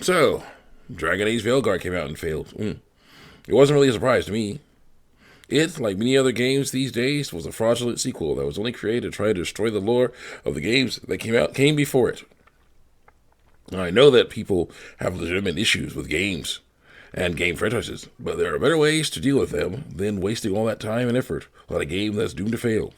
So, Dragon Age Veilguard came out and failed. It wasn't really a surprise to me. It, like many other games these days, was a fraudulent sequel that was only created to try to destroy the lore of the games that came before it. Now, I know that people have legitimate issues with games and game franchises, but there are better ways to deal with them than wasting all that time and effort on a game that's doomed to fail.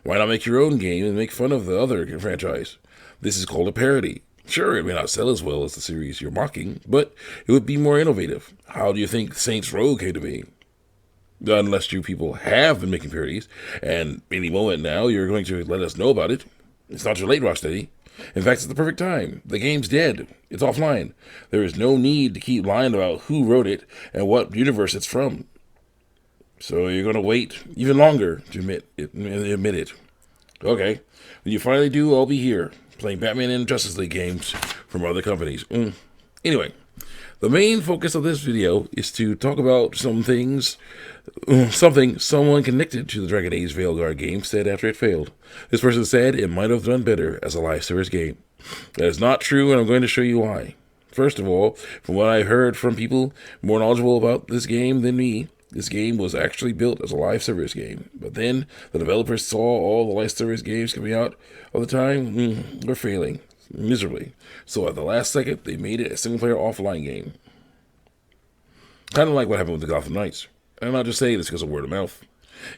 Why not make your own game and make fun of the other franchise? This is called a parody. Sure, it may not sell as well as the series you're mocking, but it would be more innovative. How do you think Saints Row came to be? Unless you people have been making parodies, and any moment now you're going to let us know about it. It's not too late, Rocksteady. In fact, it's the perfect time. The game's dead. It's offline. There is no need to keep lying about who wrote it and what universe it's from. So you're going to wait even longer to admit it. Okay. When you finally do, I'll be here, playing Batman and Justice League games from other companies. Anyway, the main focus of this video is to talk about something someone connected to the Dragon Age Veilguard game said after it failed. This person said it might have done better as a live service game. That is not true, and I'm going to show you why. First of all, from what I've heard from people more knowledgeable about this game than me, this game was actually built as a live service game. But then the developers saw all the live service games coming out all the time were failing miserably. So at the last second, they made it a single-player offline game. Kind of like what happened with the Gotham Knights. And I'm not just saying this because of word of mouth.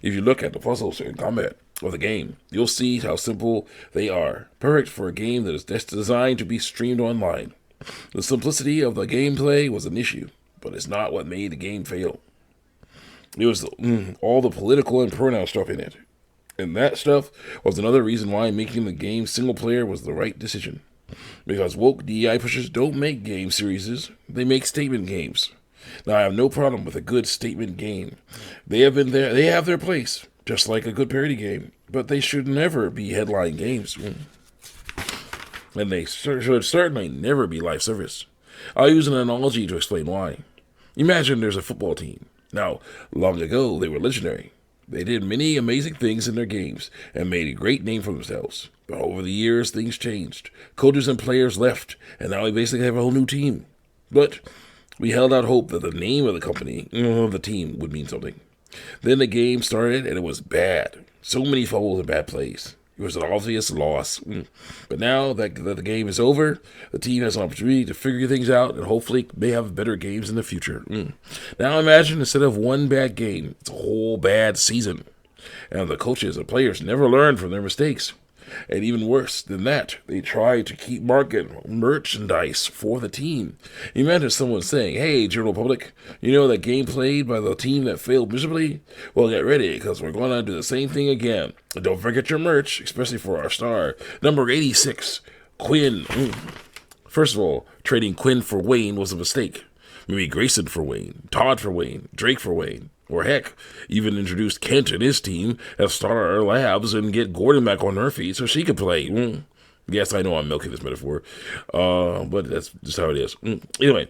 If you look at the puzzles and combat of the game, you'll see how simple they are. Perfect for a game that is designed to be streamed online. The simplicity of the gameplay was an issue, but it's not what made the game fail. It was all the political and pronoun stuff in it. And that stuff was another reason why making the game single player was the right decision. Because woke DEI pushers don't make game series, they make statement games. Now, I have no problem with a good statement game. They have their place, just like a good parody game, but they should never be headline games. And they should certainly never be live service. I'll use an analogy to explain why. Imagine there's a football team. Now, long ago, they were legendary. They did many amazing things in their games and made a great name for themselves. But over the years, things changed. Coaches and players left, and now we basically have a whole new team. But we held out hope that the name of the company, of the team, would mean something. Then the game started, and it was bad. So many fumbles and bad plays. It was an obvious loss. But now that the game is over, the team has an opportunity to figure things out and hopefully may have better games in the future. Now imagine instead of one bad game, it's a whole bad season. And the coaches and players never learn from their mistakes. And even worse than that, they try to keep marketing merchandise for the team. Imagine someone saying, "Hey, general public, you know that game played by the team that failed miserably? Well, get ready, because we're going to do the same thing again. And don't forget your merch, especially for our star, number 86, Quinn." First of all, trading Quinn for Wayne was a mistake. Maybe Grayson for Wayne, Todd for Wayne, Drake for Wayne. Or heck, even introduced Kent and his team as Star Labs and get Gordon back on her feet so she could play. Yes, I know I'm milking this metaphor, but that's just how it is. Anyway,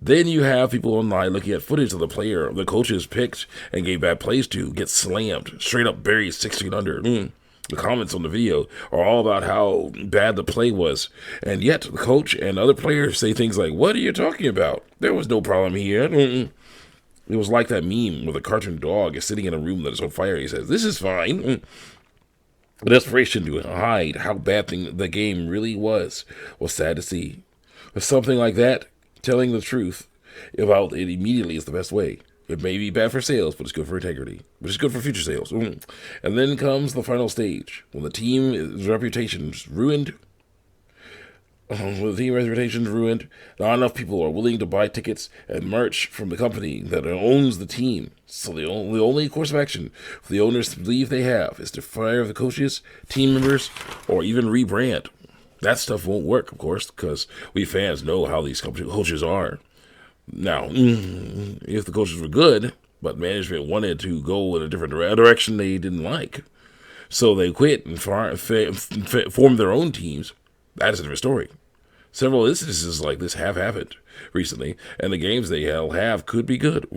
then you have people online looking at footage of the player the coaches picked and gave bad plays to get slammed, straight up buried 6 feet under. The comments on the video are all about how bad the play was, and yet the coach and other players say things like, "What are you talking about? There was no problem here." It was like that meme where the cartoon dog is sitting in a room that is on fire. He says, "This is fine." The desperation to hide how bad the game really was sad to see. With something like that, telling the truth about it immediately is the best way. It may be bad for sales, but it's good for integrity, which is good for future sales. And then comes the final stage, when the team's reputation is ruined. When the team reputation is ruined, not enough people are willing to buy tickets and merch from the company that owns the team. So the only course of action for the owners to believe they have is to fire the coaches, team members, or even rebrand. That stuff won't work, of course, because we fans know how these coaches are. Now, if the coaches were good, but management wanted to go in a different direction they didn't like, so they quit and formed their own teams, that is a different story. Several instances like this have happened recently, and the games they have could be good.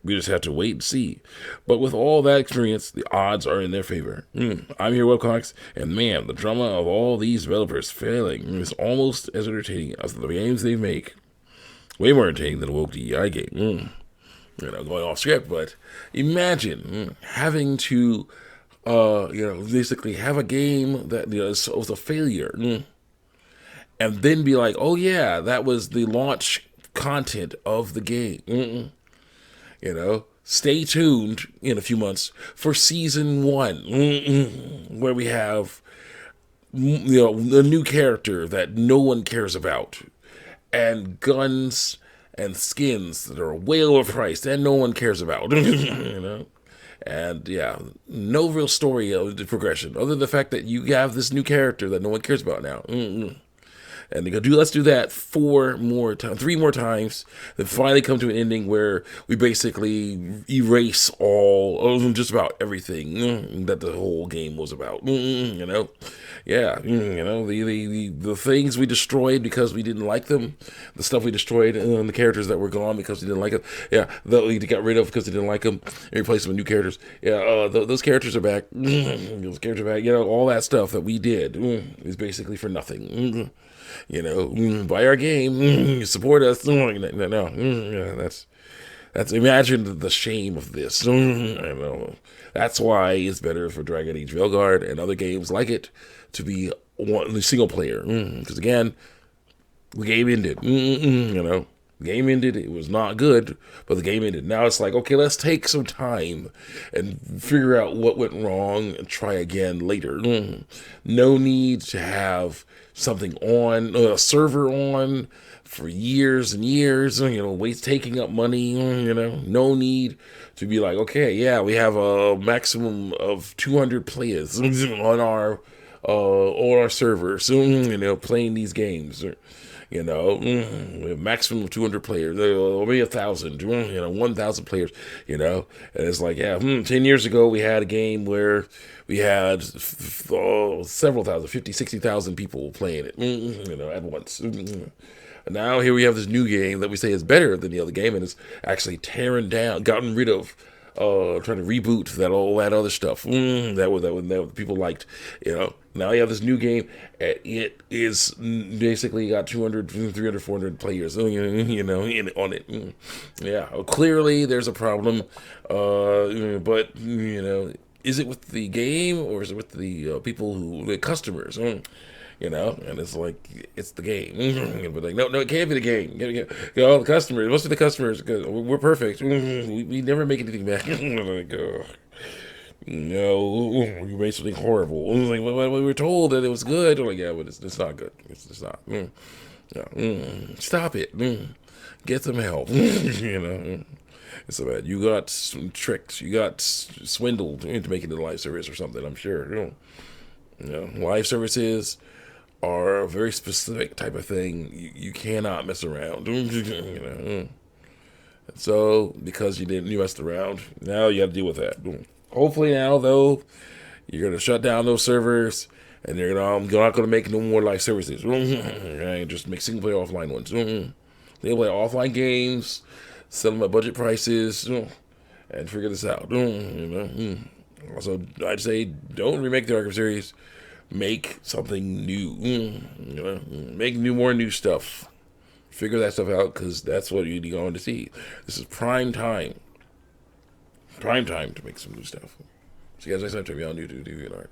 We just have to wait and see. But with all that experience, the odds are in their favor. I'm here, Webcomics, and man, the drama of all these developers failing is almost as entertaining as the games they make. Way more entertaining than a woke DEI game. Going off script, but imagine having to, basically have a game that was a failure, and then be like, oh yeah, that was the launch content of the game. Stay tuned in a few months for season 1, where we have, a new character that no one cares about, and guns and skins that are way overpriced and no one cares about, And yeah, no real story of the progression, other than the fact that you have this new character that no one cares about now. And they go, let's do that 3 more times, then finally come to an ending where we basically erase all of just about everything that the whole game was about. Yeah, the things we destroyed because we didn't like them, the stuff we destroyed, and the characters that were gone because we didn't like them. Yeah, that we got rid of because we didn't like them, and replaced them with new characters. Yeah, those characters are back. Those characters are back. All that stuff that we did is basically for nothing. Buy our game, support us. That's imagine the shame of this. I know. That's why it's better for Dragon Age Veilguard and other games like it to be single player. Because again, the game ended. The game ended. It was not good, but the game ended. Now it's like, okay, let's take some time and figure out what went wrong and try again later. No need to have something on, a server on for years and years, taking up money, no need to be like, okay, yeah, we have a maximum of 200 players on our servers, playing these games. We have maximum of 200 players, or maybe 1,000, 1,000 players, and it's like, 10 years ago we had a game where we had several thousand, 50, 60,000 people playing it, at once. Now here we have this new game that we say is better than the other game, and it's actually gotten rid of, trying to reboot all that other stuff that people liked. Now you have this new game, and it is basically got 200, 300, 400 players, on it. Yeah, clearly there's a problem, but is it with the game or is it with the the customers? And it's like, it's the game. But like, no, it can't be the game. The customers, it must be the customers, because we're perfect. We never make anything back. Like, you made something horrible. Like, we were told that it was good. Like, yeah, but it's not good. It's just not. Stop it. Get some help. It's so bad. You got tricked. You got swindled into making it a live service or something, I'm sure. Live services are a very specific type of thing. You cannot mess around. So, because you messed around, now you got to deal with that. Hopefully now, though, you're going to shut down those servers, and you're not going to make no more live services. Just make single-player offline ones. Single-player offline games, sell them at budget prices, and figure this out. Also, I'd say don't remake the Arkham series. Make something new. Make more new stuff. Figure that stuff out, because that's what you're going to see. This is prime time. Prime time to make some new stuff. See you guys next time. Check me out on YouTube, DeviantArt.